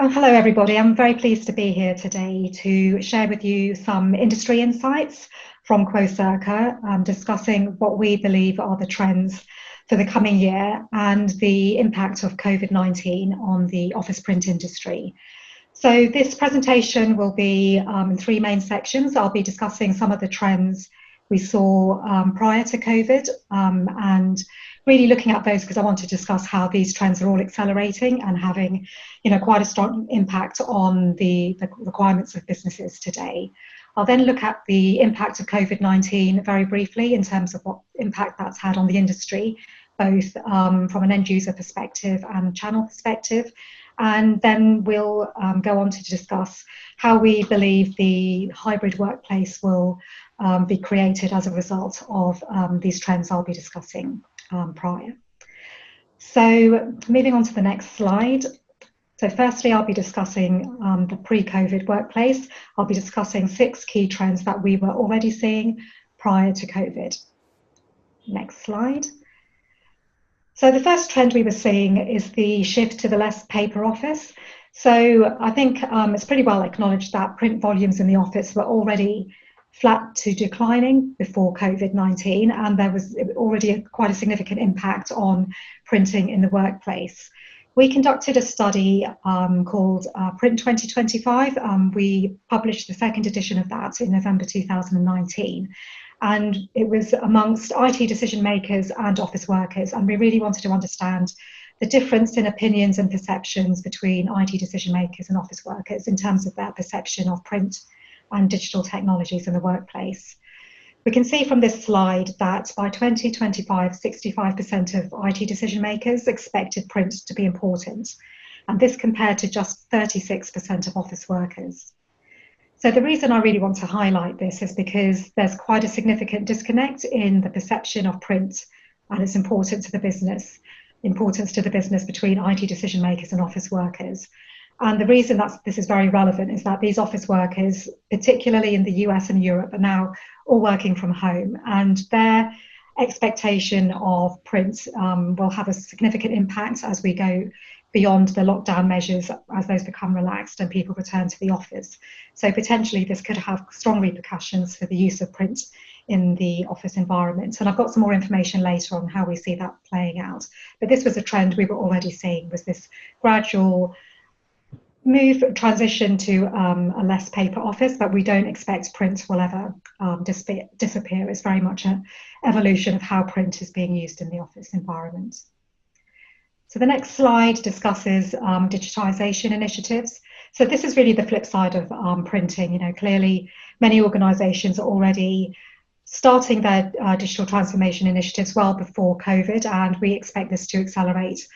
Hello, everybody. I'm very pleased to be here today to share with you some industry insights from Quocirca, discussing what we believe are the trends for the coming year and the impact of COVID-19 on the office print industry. So this presentation will be in three main sections. I'll be discussing some of the trends we saw prior to COVID and really looking at those because I want to discuss how these trends are all accelerating and having, quite a strong impact on the requirements of businesses today. I'll then look at the impact of COVID-19 very briefly in terms of what impact that's had on the industry, both from an end user perspective and channel perspective. And then we'll go on to discuss how we believe the hybrid workplace will be created as a result of these trends I'll be discussing prior. So moving on to the next slide. So firstly, I'll be discussing the pre-COVID workplace. I'll be discussing 6 key trends that we were already seeing prior to COVID. Next slide. So the first trend we were seeing is the shift to the less paper office. So I think it's pretty well acknowledged that print volumes in the office were already flat to declining before COVID-19, and there was already quite a significant impact on printing in the workplace. We conducted a study called Print 2025. We published the second edition of that in November 2019. And it was amongst IT decision makers and office workers. And we really wanted to understand the difference in opinions and perceptions between IT decision makers and office workers in terms of their perception of print and digital technologies in the workplace. We can see from this slide that by 2025, 65% of IT decision makers expected print to be important. And this compared to just 36% of office workers. So the reason I really want to highlight this is because there's quite a significant disconnect in the perception of print and its importance to the business between IT decision makers and office workers. And the reason that this is very relevant is that these office workers, particularly in the US and Europe, are now all working from home, and their expectation of print will have a significant impact as we go beyond the lockdown measures, as those become relaxed and people return to the office. So potentially this could have strong repercussions for the use of print in the office environment. And I've got some more information later on how we see that playing out. But this was a trend we were already seeing, was this gradual transition to a less paper office, but we don't expect print will ever disappear. It's very much an evolution of how print is being used in the office environment. So the next slide discusses digitization initiatives. So this is really the flip side of printing. Clearly many organizations are already starting their digital transformation initiatives well before COVID, and we expect this to accelerate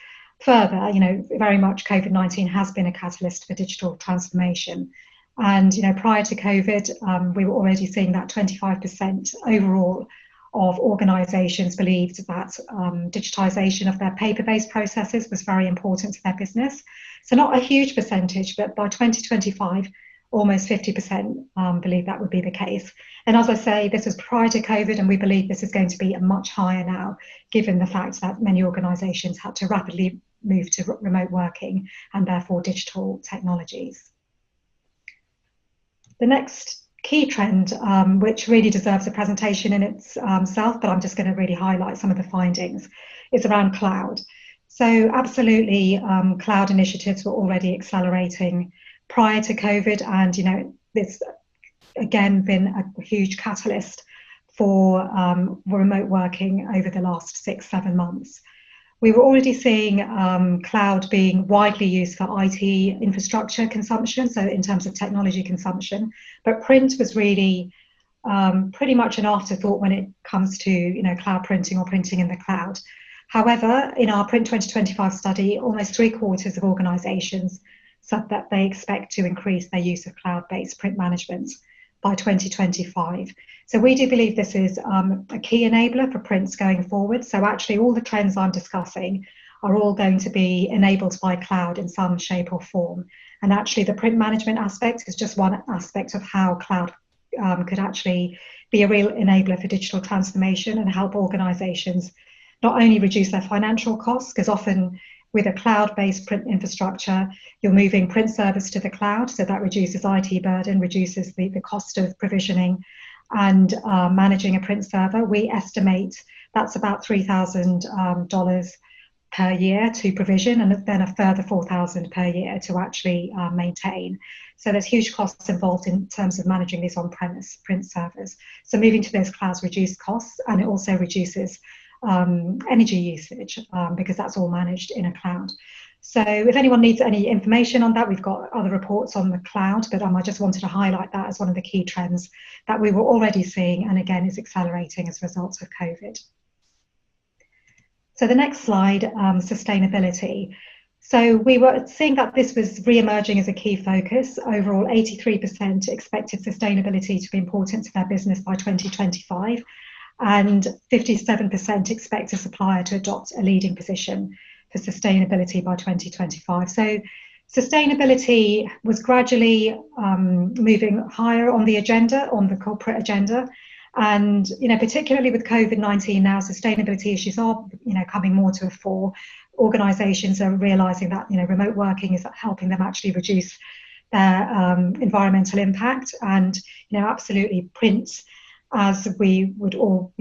further. Very much COVID-19 has been a catalyst for digital transformation. And, prior to COVID, we were already seeing that 25% overall of organizations believed that digitization of their paper-based processes was very important to their business. So not a huge percentage, but by 2025, almost 50% believe that would be the case. And as I say, this was prior to COVID, and we believe this is going to be much higher now, given the fact that many organizations had to rapidly move to remote working and therefore digital technologies. The next key trend, which really deserves a presentation in itself, but I'm just going to really highlight some of the findings, is around cloud. So absolutely, cloud initiatives were already accelerating prior to COVID, and it's again been a huge catalyst for remote working over the last 6-7 months. We were already seeing cloud being widely used for IT infrastructure consumption, so in terms of technology consumption, but print was really pretty much an afterthought when it comes to cloud printing or printing in the cloud. However, in our Print 2025 study, almost 3/4 of organizations said that they expect to increase their use of cloud-based print management by 2025. So we do believe this is a key enabler for prints going forward. So actually all the trends I'm discussing are all going to be enabled by cloud in some shape or form. And actually the print management aspect is just one aspect of how cloud could actually be a real enabler for digital transformation and help organizations not only reduce their financial costs, because often with a cloud-based print infrastructure, you're moving print service to the cloud, so that reduces IT burden, reduces the cost of provisioning and managing a print server. We estimate that's about $3,000 per year to provision, and then a further $4,000 per year to actually maintain. So there's huge costs involved in terms of managing these on-premise print servers. So moving to those clouds reduces costs, and it also reduces energy usage because that's all managed in a cloud. So if anyone needs any information on that, we've got other reports on the cloud, but I just wanted to highlight that as one of the key trends that we were already seeing, and again is accelerating as a result of COVID. So the next slide, sustainability. So we were seeing that this was re-emerging as a key focus. Overall, 83% expected sustainability to be important to their business by 2025, and 57% expect a supplier to adopt a leading position for sustainability by 2025. So sustainability was gradually moving higher on the agenda, on the corporate agenda. And, particularly with COVID-19 now, sustainability issues are, coming more to the fore. Organisations are realising that, remote working is helping them actually reduce their environmental impact. And, absolutely print, as we would all,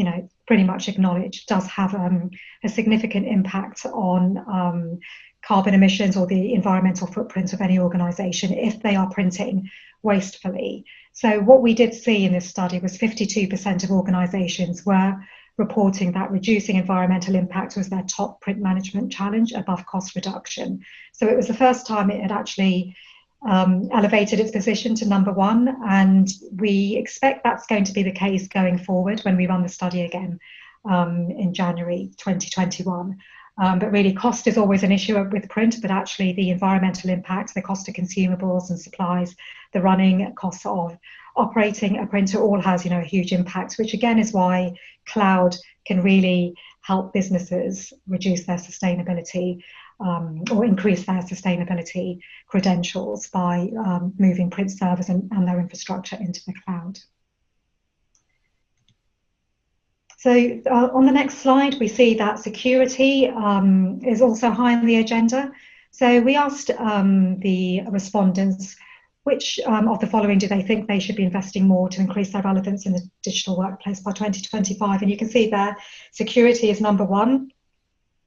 pretty much acknowledge, does have a significant impact on carbon emissions or the environmental footprint of any organisation if they are printing wastefully. So what we did see in this study was 52% of organisations were reporting that reducing environmental impact was their top print management challenge above cost reduction. So it was the first time it had actually elevated its position to number one, and we expect that's going to be the case going forward when we run the study again in January 2021. But really, cost is always an issue with print, but actually the environmental impact, the cost of consumables and supplies, the running costs of operating a printer all has, a huge impact, which again is why cloud can really help businesses reduce their sustainability or increase their sustainability credentials by moving print servers and their infrastructure into the cloud. So on the next slide, we see that security is also high on the agenda. So we asked the respondents which of the following do they think they should be investing more to increase their relevance in the digital workplace by 2025? And you can see there, security is number one.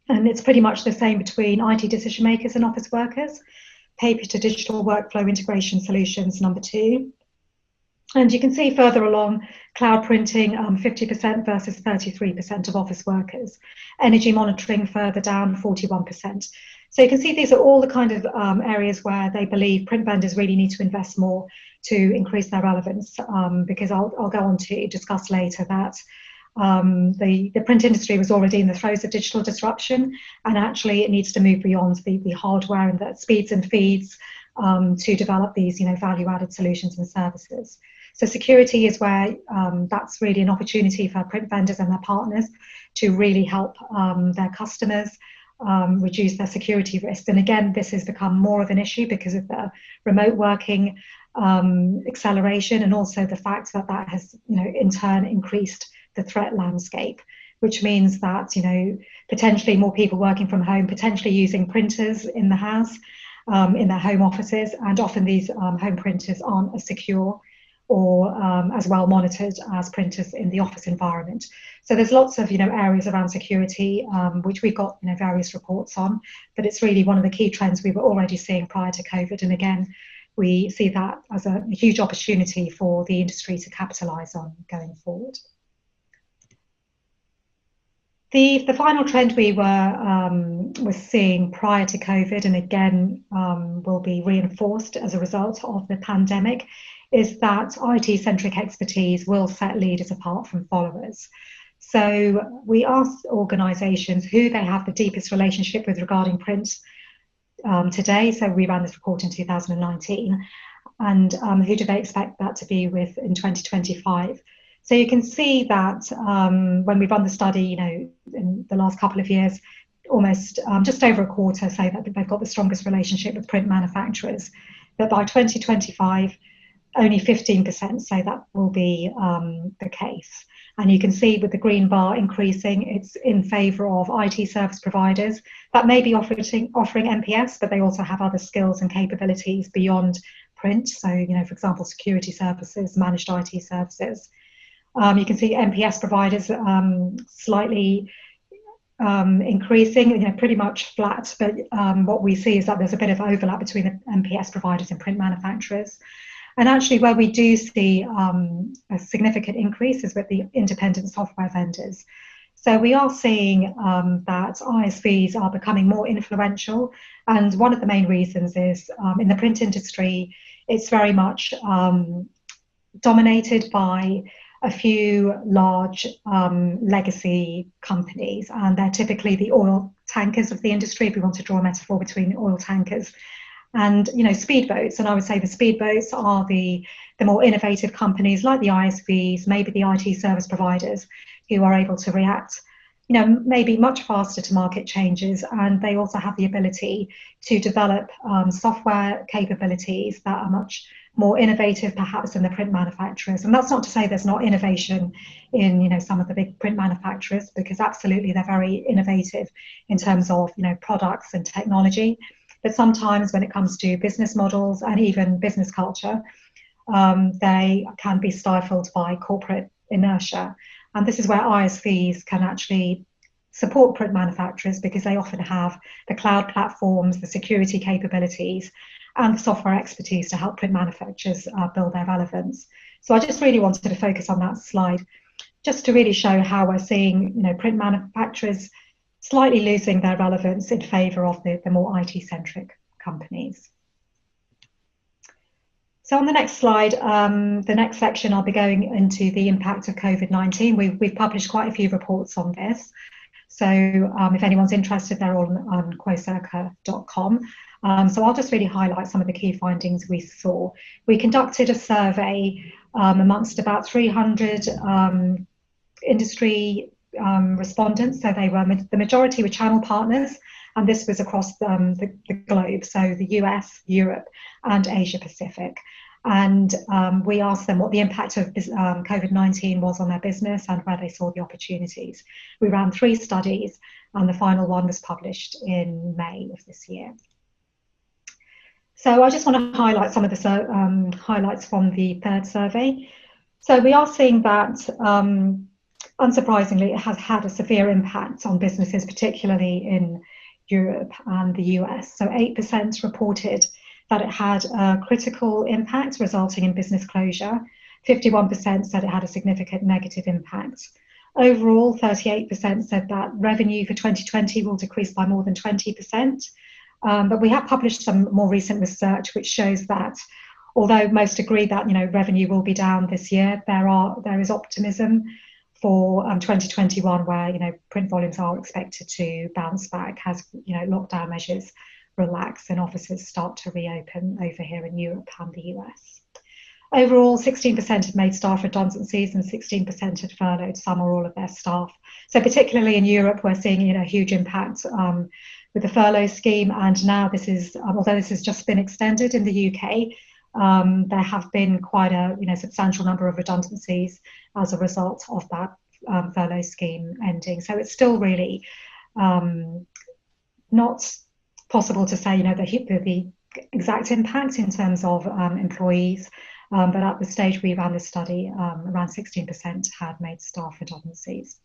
And it's pretty much the same between IT decision makers and office workers. Paper to digital workflow integration solutions, number two. And you can see further along, cloud printing, 50% versus 33% of office workers. Energy monitoring further down, 41%. So you can see these are all the kind of areas where they believe print vendors really need to invest more to increase their relevance, because I'll go on to discuss later that the print industry was already in the throes of digital disruption, and actually it needs to move beyond the hardware and the speeds and feeds to develop these value-added solutions and services. So security is where that's really an opportunity for print vendors and their partners to really help their customers reduce their security risks. And again, this has become more of an issue because of the remote working acceleration, and also the fact that that has in turn increased the threat landscape, which means that potentially more people working from home, potentially using printers in the house, in their home offices, and often these home printers aren't as secure or as well monitored as printers in the office environment. So there's lots of areas around security which we've got various reports on, but it's really one of the key trends we were already seeing prior to COVID, and again we see that as a huge opportunity for the industry to capitalise on going forward. The final trend we were seeing prior to COVID, and again will be reinforced as a result of the pandemic, is that IT-centric expertise will set leaders apart from followers. So we asked organisations who they have the deepest relationship with regarding print today. So we ran this report in 2019, and who do they expect that to be with in 2025? So you can see that when we run the study, in the last couple of years, almost just over a quarter say that they've got the strongest relationship with print manufacturers. But by 2025, only 15% say that will be the case. And you can see with the green bar increasing, it's in favour of IT service providers that may be offering MPS, but they also have other skills and capabilities beyond print. So, for example, security services, managed IT services. You can see MPS providers slightly increasing, pretty much flat. But what we see is that there's a bit of overlap between the MPS providers and print manufacturers. And actually, where we do see a significant increase is with the independent software vendors. So we are seeing that ISVs are becoming more influential. And one of the main reasons is in the print industry, it's very much dominated by a few large legacy companies. And they're typically the oil tankers of the industry, if we want to draw a metaphor between oil tankers and speedboats. And I would say the speedboats are the more innovative companies like the ISVs, maybe the IT service providers, who are able to react maybe much faster to market changes. And they also have the ability to develop software capabilities that are much more innovative perhaps than the print manufacturers. And that's not to say there's not innovation in some of the big print manufacturers, because absolutely they're very innovative in terms of products and technology. But sometimes when it comes to business models and even business culture, they can be stifled by corporate inertia. And this is where ISVs can actually support print manufacturers, because they often have the cloud platforms, the security capabilities, and the software expertise to help print manufacturers build their relevance. So I just really wanted to focus on that slide, just to really show how we're seeing print manufacturers slightly losing their relevance in favour of the more IT-centric companies. So on the next slide, the next section, I'll be going into the impact of COVID-19. We've published quite a few reports on this. So if anyone's interested, they're all on Quocirca.com. So I'll just really highlight some of the key findings we saw. We conducted a survey amongst about 300 industry respondents. So they were, the majority were channel partners, and this was across the globe, so the US, Europe, and Asia Pacific. And we asked them what the impact of COVID-19 was on their business and where they saw the opportunities. We ran 3 studies, and the final one was published in May of this year. So I just want to highlight some of the highlights from the 3rd survey. So we are seeing that, unsurprisingly, it has had a severe impact on businesses, particularly in Europe and the US. So 8% reported that it had a critical impact resulting in business closure. 51% said it had a significant negative impact. Overall, 38% said that revenue for 2020 will decrease by more than 20%. But we have published some more recent research which shows that although most agree that revenue will be down this year, there is optimism for 2021, where print volumes are expected to bounce back as lockdown measures relax and offices start to reopen over here in Europe and the US. Overall, 16% had made staff redundancies and 16% had furloughed some or all of their staff. So particularly in Europe, we're seeing a huge impact with the furlough scheme. And now this is, although this has just been extended in the UK, there have been quite a substantial number of redundancies as a result of that furlough scheme ending. So it's still really not possible to say the exact impact in terms of employees, but at the stage we ran this study, around 16% had made staff redundancies.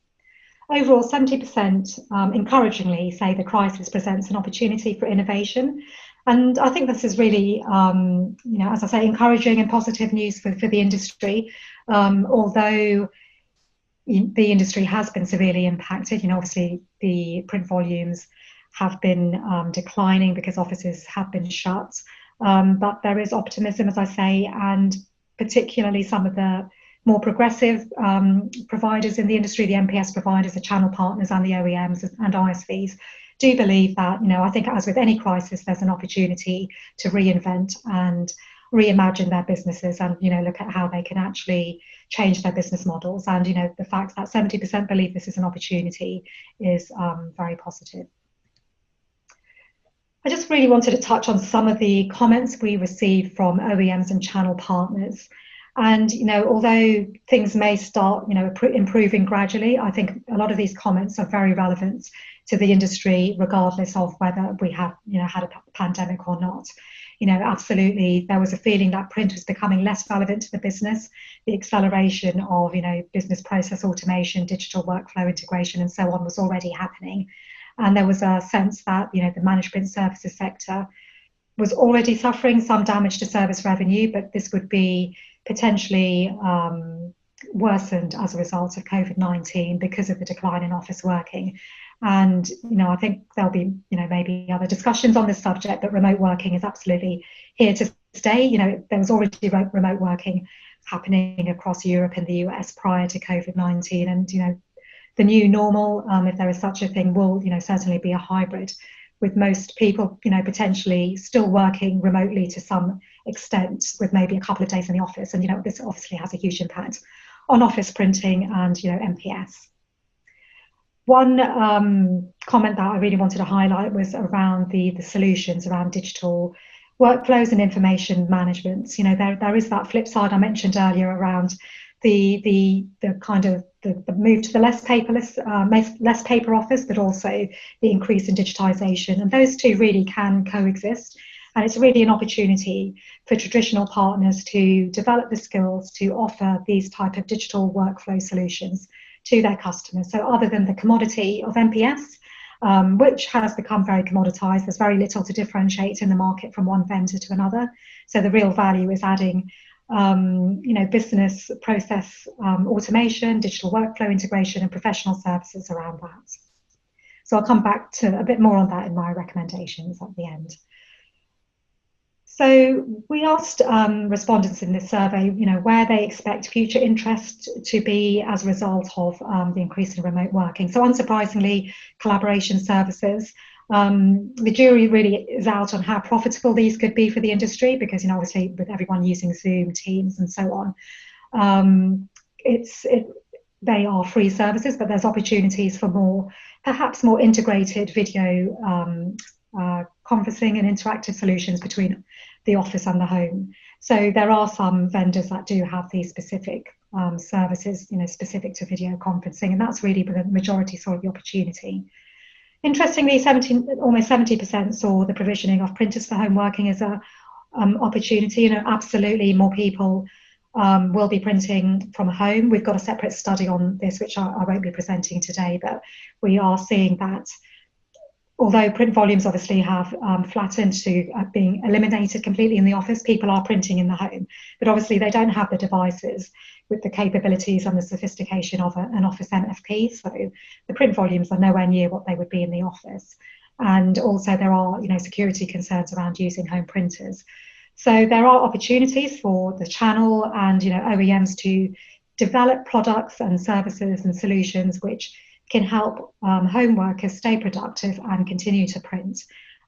Overall, 70% encouragingly say the crisis presents an opportunity for innovation. And I think this is really, as I say, encouraging and positive news for the industry. Although the industry has been severely impacted, obviously the print volumes have been declining because offices have been shut. But there is optimism, as I say, and particularly some of the more progressive providers in the industry, the MPS providers, the channel partners and the OEMs and ISVs, do believe that, I think as with any crisis, there's an opportunity to reinvent and reimagine their businesses and, look at how they can actually change their business models. And, the fact that 70% believe this is an opportunity is very positive. I just really wanted to touch on some of the comments we received from OEMs and channel partners. And, although things may start, improving gradually, I think a lot of these comments are very relevant to the industry, regardless of whether we have, had a pandemic or not. Absolutely, there was a feeling that print was becoming less relevant to the business. The acceleration of, business process automation, digital workflow integration, and so on was already happening. And there was a sense that, the managed print services sector was already suffering some damage to service revenue, but this would be potentially worsened as a result of COVID-19 because of the decline in office working. And, I think there'll be, maybe other discussions on this subject, but remote working is absolutely here to stay. There was already remote working happening across Europe and the US prior to COVID-19. And, the new normal, if there is such a thing, will, certainly be a hybrid, with most people, potentially still working remotely to some extent, with maybe a couple of days in the office. And, this obviously has a huge impact on office printing and, MPS. One comment that I really wanted to highlight was around the solutions around digital workflows and information management. There is that flip side I mentioned earlier around the kind of the move to the less paper office, but also the increase in digitization. And those two really can coexist. And it's really an opportunity for traditional partners to develop the skills to offer these type of digital workflow solutions to their customers. So other than the commodity of MPS, which has become very commoditized, there's very little to differentiate in the market from one vendor to another. So the real value is adding business process automation, digital workflow integration, and professional services around that. So I'll come back to a bit more on that in my recommendations at the end. So we asked respondents in this survey, where they expect future interest to be as a result of the increase in remote working. So unsurprisingly, collaboration services. The jury really is out on how profitable these could be for the industry, because obviously with everyone using Zoom, Teams, and so on, they are free services, but there's opportunities for perhaps more integrated video conferencing and interactive solutions between the office and the home. So there are some vendors that do have these specific services, specific to video conferencing, and that's really the majority saw the opportunity. Interestingly, almost 70% saw the provisioning of printers for home working as a opportunity. Absolutely more people will be printing from home. We've got a separate study on this, which I won't be presenting today, but we are seeing that although print volumes obviously have flattened to being eliminated completely in the office, people are printing in the home. But obviously they don't have the devices with the capabilities and the sophistication of an office MFP. So the print volumes are nowhere near what they would be in the office. And also there are, security concerns around using home printers. So there are opportunities for the channel and, OEMs to develop products and services and solutions which can help home workers stay productive and continue to print.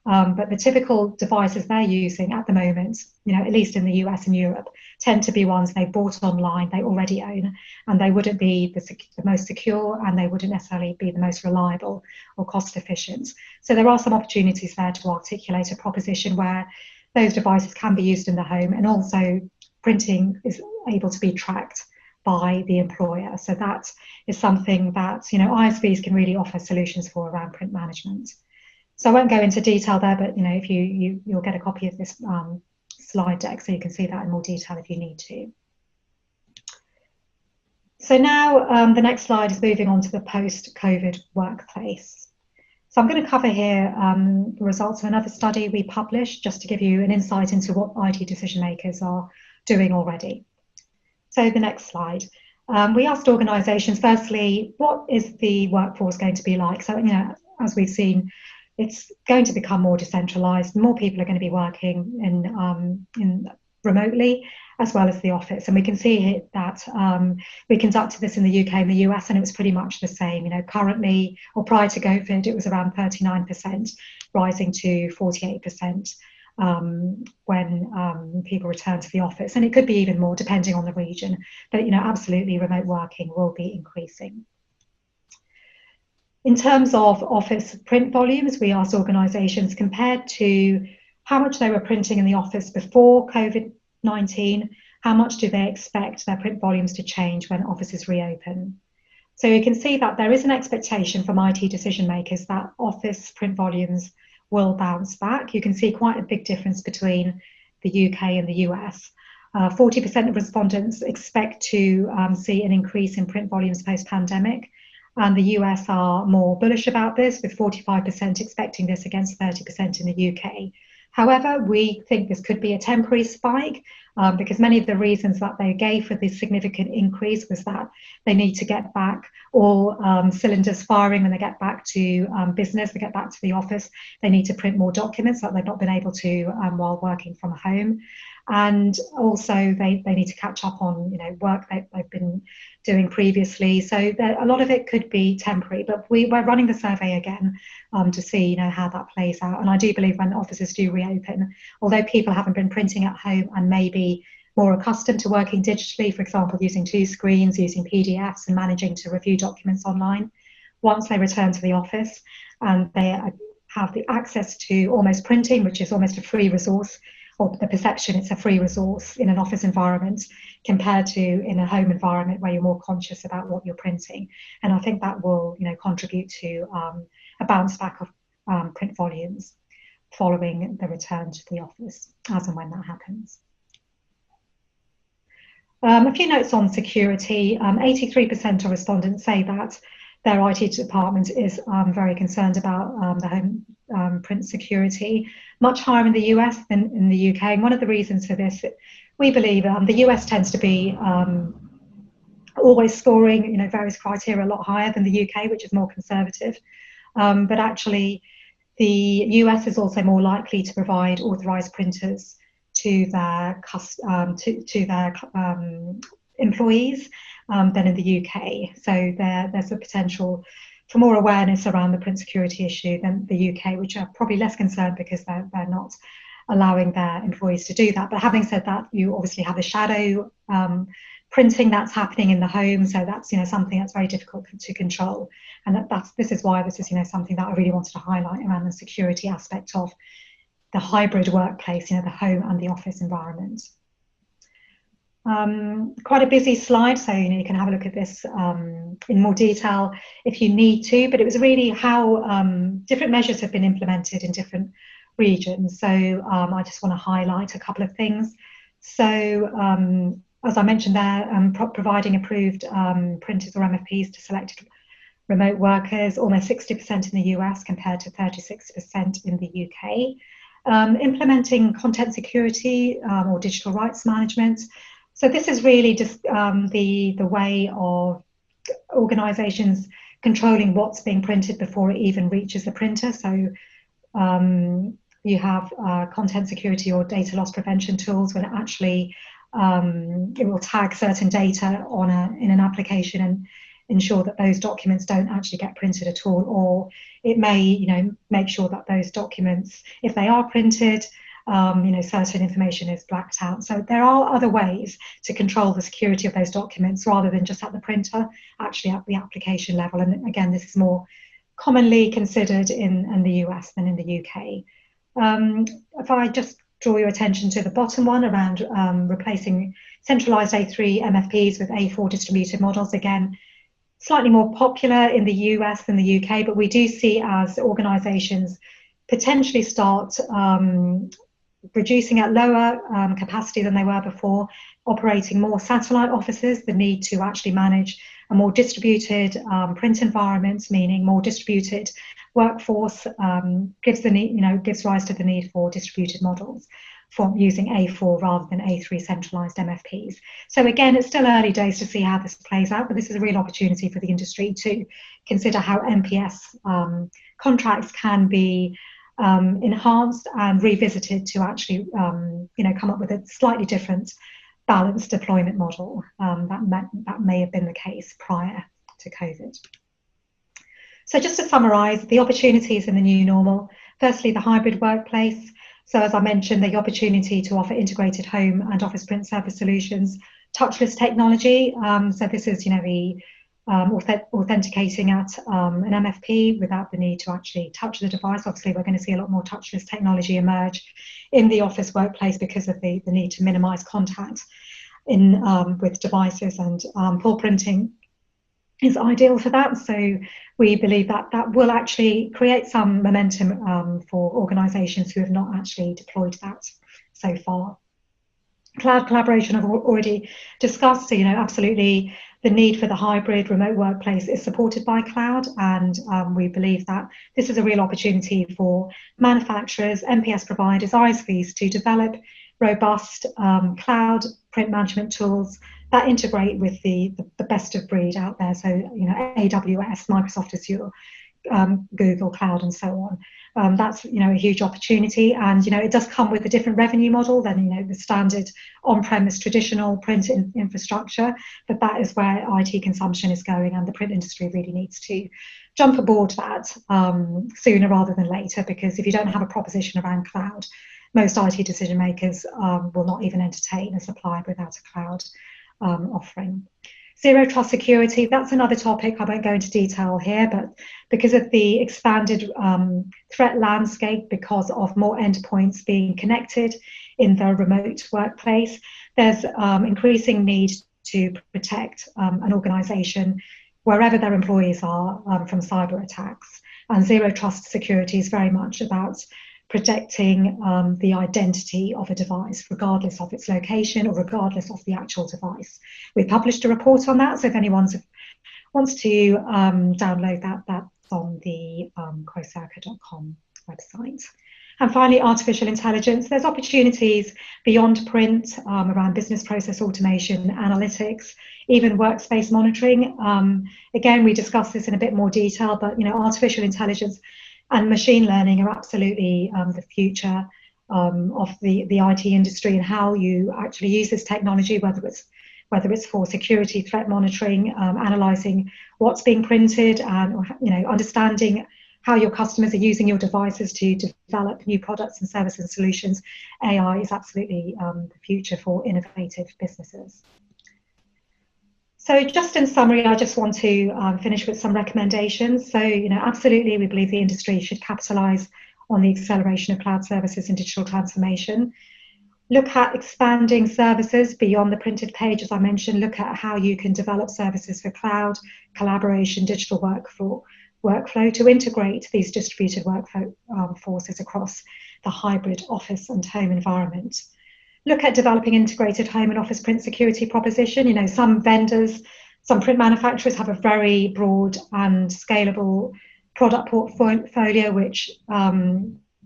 But the typical devices they're using at the moment, at least in the US and Europe, tend to be ones they bought online, they already own, and they wouldn't be the most secure, and they wouldn't necessarily be the most reliable or cost efficient. So there are some opportunities there to articulate a proposition where those devices can be used in the home, and also printing is able to be tracked by the employer. So that is something that ISVs can really offer solutions for around print management. So I won't go into detail there, but if you'll get a copy of this slide deck so you can see that in more detail if you need to. So now the next slide is moving on to the post-COVID workplace. So I'm going to cover here the results of another study we published, just to give you an insight into what IT decision makers are doing already. So the next slide. We asked organisations, firstly, what is the workforce going to be like? So, as we've seen, it's going to become more decentralised. More people are going to be working in remotely, as well as the office. And we can see here that we conducted this in the UK and the US, and it was pretty much the same. Currently, or prior to COVID, it was around 39%, rising to 48%. When people return to the office, and it could be even more depending on the region, but absolutely remote working will be increasing. In terms of office print volumes, we asked organisations compared to how much they were printing in the office before COVID-19, how much do they expect their print volumes to change when offices reopen. So you can see that there is an expectation from IT decision makers that office print volumes will bounce back. You can see quite a big difference between the UK and the US. 40% of respondents expect to see an increase in print volumes post-pandemic, and the US are more bullish about this, with 45% expecting this against 30% in the UK. However, we think this could be a temporary spike because many of the reasons that they gave for this significant increase was that they need to get back all cylinders firing when they get back to business, they get back to the office. They need to print more documents that they've not been able to while working from home. And also they need to catch up on work they've been doing previously. So a lot of it could be temporary, but we're running the survey again to see how that plays out. And I do believe when offices do reopen, although people haven't been printing at home and maybe more accustomed to working digitally, for example, using 2 screens, using PDFs and managing to review documents online, once they return to the office and they have the access to almost printing, which is almost a free resource, or the perception it's a free resource in an office environment compared to in a home environment where you're more conscious about what you're printing. And I think that will contribute to a bounce back of print volumes following the return to the office, as and when that happens. A few notes on security. 83% of respondents say that their IT department is very concerned about the home print security, much higher in the US than in the UK. And one of the reasons for this, we believe the US tends to be always scoring various criteria a lot higher than the UK, which is more conservative. But actually, the US is also more likely to provide authorised printers to their employees than in the UK. So there's a potential for more awareness around the print security issue than the UK, which are probably less concerned because they're not allowing their employees to do that. But having said that, you obviously have the shadow printing that's happening in the home, so that's something that's very difficult to control. And this is why this is something that I really wanted to highlight around the security aspect of the hybrid workplace, the home and the office environment. Quite a busy slide, so you can have a look at this in more detail if you need to, but it was really how different measures have been implemented in different regions. So I just want to highlight a couple of things. So as I mentioned there, providing approved printers or MFPs to selected remote workers, almost 60% in the US compared to 36% in the UK. Implementing content security or digital rights management. So this is really just the way of organisations controlling what's being printed before it even reaches the printer. So you have content security or data loss prevention tools when it actually it will tag certain data in an application and ensure that those documents don't actually get printed at all, or it may make sure that those documents, if they are printed, certain information is blacked out. So there are other ways to control the security of those documents rather than just at the printer, actually at the application level. And again, this is more commonly considered in the US than in the UK. If I just draw your attention to the bottom one around replacing centralized A3 MFPs with A4 distributed models, again, slightly more popular in the US than the UK, but we do see as organizations potentially start reducing at lower capacity than they were before, operating more satellite offices, the need to actually manage a more distributed print environment, meaning more distributed workforce, gives rise to the need for distributed models from using A4 rather than A3 centralized MFPs. So again, it's still early days to see how this plays out, but this is a real opportunity for the industry to consider how MPS contracts can be enhanced and revisited to actually come up with a slightly different balanced deployment model that may have been the case prior to COVID. So just to summarise, the opportunities in the new normal, firstly, the hybrid workplace. So as I mentioned, the opportunity to offer integrated home and office print service solutions, touchless technology. So this is, the authenticating at an MFP without the need to actually touch the device. Obviously, we're going to see a lot more touchless technology emerge in the office workplace because of the need to minimize contact with devices, and paw printing is ideal for that. So we believe that that will actually create some momentum for organizations who have not actually deployed that so far. Cloud collaboration I've already discussed. So, absolutely the need for the hybrid remote workplace is supported by cloud, and we believe that this is a real opportunity for manufacturers, MPS providers, ISVs to develop robust cloud print management tools that integrate with the best of breed out there. So, AWS, Microsoft Azure, Google Cloud, and so on. That's a huge opportunity, and it does come with a different revenue model than the standard on-premise traditional print infrastructure. But that is where IT consumption is going, and the print industry really needs to jump aboard that sooner rather than later. Because if you don't have a proposition around cloud, most IT decision makers will not even entertain a supplier without a cloud offering. Zero trust security, that's another topic. I won't go into detail here, but because of the expanded threat landscape, because of more endpoints being connected in the remote workplace, there's increasing need to protect an organization wherever their employees are from cyber attacks. And zero trust security is very much about protecting the identity of a device, regardless of its location or regardless of the actual device. We published a report on that, so if anyone wants to download that, that's on the Quocirca.com website. And finally, artificial intelligence. There's opportunities beyond print around business process automation, analytics, even workspace monitoring. Again, we discussed this in a bit more detail, but artificial intelligence and machine learning are absolutely the future of the IT industry, and how you actually use this technology, whether it's for security, threat monitoring, analysing what's being printed, and understanding how your customers are using your devices to develop new products and services and solutions. AI is absolutely the future for innovative businesses. So just in summary, I just want to finish with some recommendations. So, absolutely, we believe the industry should capitalise on the acceleration of cloud services and digital transformation. Look at expanding services beyond the printed page, as I mentioned. Look at how you can develop services for cloud, collaboration, digital workflow to integrate these distributed workforces across the hybrid office and home environment. Look at developing integrated home and office print security proposition. Some vendors, some print manufacturers have a very broad and scalable product portfolio, which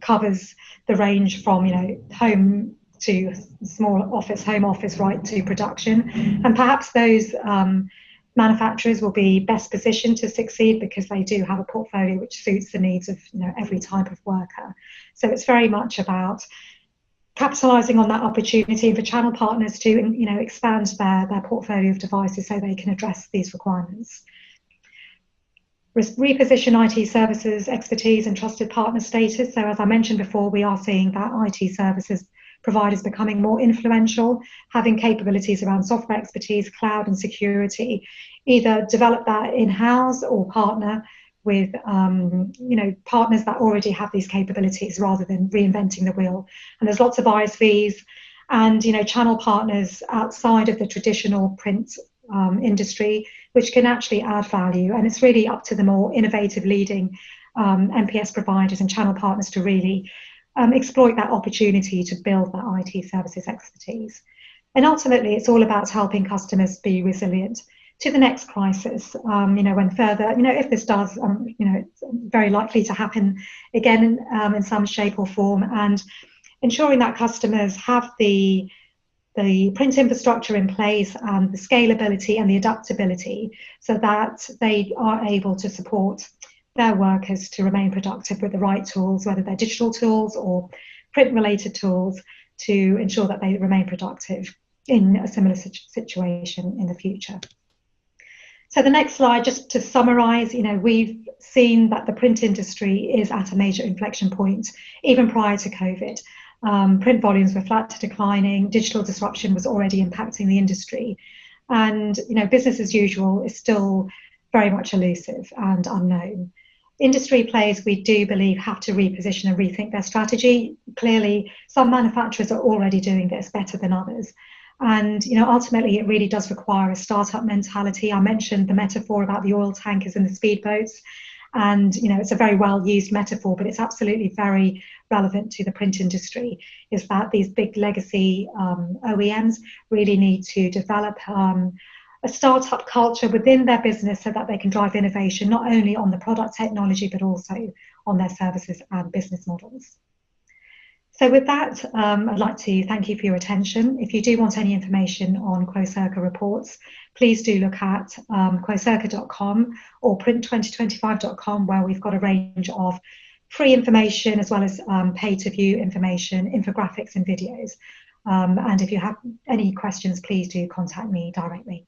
covers the range from home to small office, home office, right to production. And perhaps those manufacturers will be best positioned to succeed because they do have a portfolio which suits the needs of every type of worker. So it's very much about capitalising on that opportunity for channel partners to expand their portfolio of devices so they can address these requirements. Reposition IT services expertise and trusted partner status. So as I mentioned before, we are seeing that IT services providers becoming more influential, having capabilities around software expertise, cloud and security. Either develop that in-house or partner with partners that already have these capabilities rather than reinventing the wheel. And there's lots of ISVs and channel partners outside of the traditional print industry which can actually add value. And it's really up to the more innovative leading MPS providers and channel partners to really exploit that opportunity to build that IT services expertise. And ultimately, it's all about helping customers be resilient to the next crisis. When further, if this does, it's very likely to happen again in some shape or form, and ensuring that customers have the print infrastructure in place and the scalability and the adaptability so that they are able to support their workers to remain productive with the right tools, whether they're digital tools or print-related tools, to ensure that they remain productive in a similar situation in the future. So the next slide, just to summarise, we've seen that the print industry is at a major inflection point, even prior to COVID. Print volumes were flat to declining, digital disruption was already impacting the industry. And, business as usual is still very much elusive and unknown. Industry players, we do believe, have to reposition and rethink their strategy. Clearly, some manufacturers are already doing this better than others. And ultimately, it really does require a startup mentality. I mentioned the metaphor about the oil tankers and the speedboats. And it's a very well used metaphor, but it's absolutely very relevant to the print industry, is that these big legacy OEMs really need to develop a startup culture within their business so that they can drive innovation, not only on the product technology, but also on their services and business models. So with that, I'd like to thank you for your attention. If you do want any information on Quocirca reports, please do look at quocirca.com or print2025.com, where we've got a range of free information as well as pay-to-view information, infographics and videos. And if you have any questions, please do contact me directly.